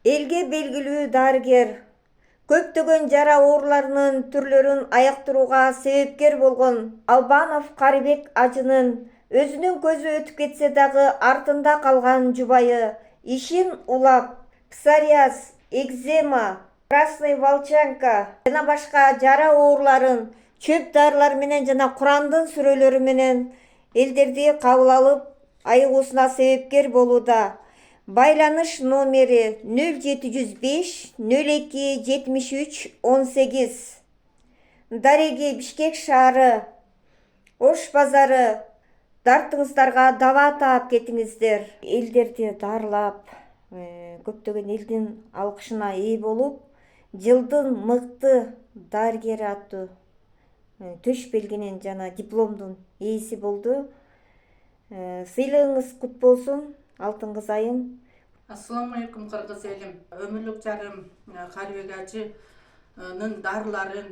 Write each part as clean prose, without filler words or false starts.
Элге белгилүү дарыгер көптөгөн жара ооруларынын түрлөрүн айыктырууга себепкер болгон Албанов Карыбек ажынын өзүнүн көзү өтүп кетсе дагы артында калган жубайы ишин улап, псориаз, экзема, красный волчанка жана башка жара ооруларын чөп дарылар менен жана Курандын сүрөлөрү менен элдерди кабыл алып айыгуусуна себепкер болууда. Байланыш номери 0705 02 73 18. Дареги Бишкек шаары, Ош базары. Дартыңыздарга даба таап кетиңиздер. Элдерди дарылап, көптөгөн элдин алкышына ээ болуп, жылдын мыкты дарыгери аттуу төш белгинин жана дипломдун ээси болду. Сыйлыгыңыз кут болсун, алтын кыз айым. Assalamu alaikum Kırgız elim. Ömürlük jarım Karыбек ajынын darılарын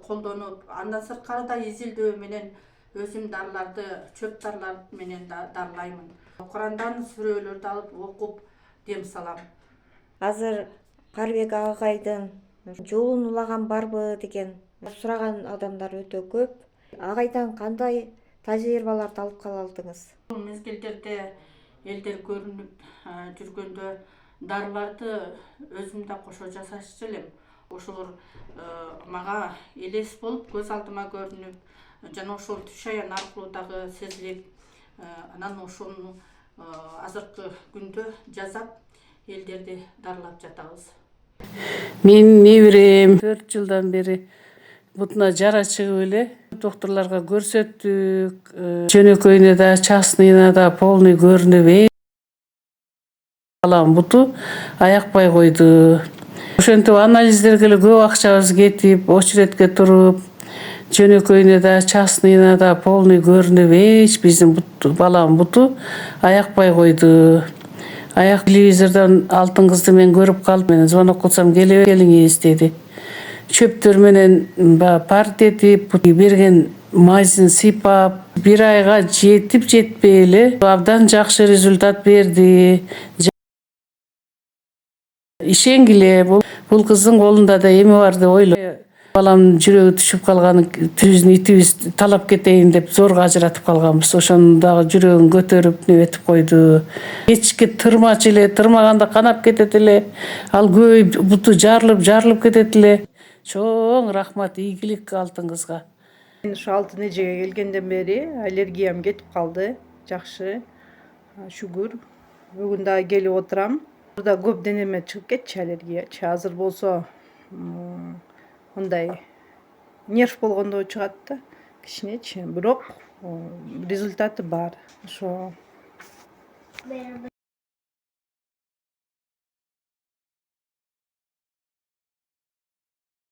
колдонуp, андан сырткары да изилдөө менен өзүм дарыларды, чөп дарылар менен дарылаймын. Курандан сүрөлөрдү алып окуп дем салам. Азыр Карыбек агайдын жолун улаган барбы деген сураган адамдар өтө көп. Агайдан кандай тажрыйбаларды алып кала алдыңыз? Бул мезгилдерде элдер көрүнүп жүргөндө дарыларды өзүм да кошо жасашчу элем. Ошолор мага элес болуп, көз алдыма көрүнүп, жана ошол түш аян аркылуу дагы сезилип, анан ошону азыркы күндө жасап элдерди дарылап жатабыз. Мен неберем 4 жылдан бери бутуна жара чыгып эле докторлорго көрсөттүк. Жөнөкөйүнө да, частныйына да полный көрүнүп, балам буту аякпай койду. Ошентип анализдерге эле көп акчабыз кетип, очередке туруп, жөнөкөйүнө да, частныйына да полный көрүнүп, биздин балам буту аякпай койду. Аяк телевизордон алтын кызды мен көрүп калдым. Мен звонок кылсам келиңиз деди. Чөптөр менен парт этип, берген мазин сыйпап, 1 айга жетип жетпей эле абдан жакшы результат берди. Ишенгиле, бул кыздын колунда да эми бар деп ойлойм. Баламдын жүрөгү түшүп калган, түзүн итибиз талап кетейин деп зорго ажыратып калганбыз. Ошону дагы жүрөгүн көтөрүп небетип койду. Кечке тырмачу эле, тырмаганда канап кетет эле. Ал көбөйүп буту жарылып кетет эле. Чоң рахмат, ийгилик алтын кызга. Мен ушу 6 эжеге келгенден бери аллергиям кетип калды. Жакшы. Шүгүр. Бүгүн дагы келип отурам. Burada көп денеме чыгып кетчү аллергиячы. Азыр болсо мындай нерв болгондо чыгат да, кичинечи. Бирок результаты бар. Ошо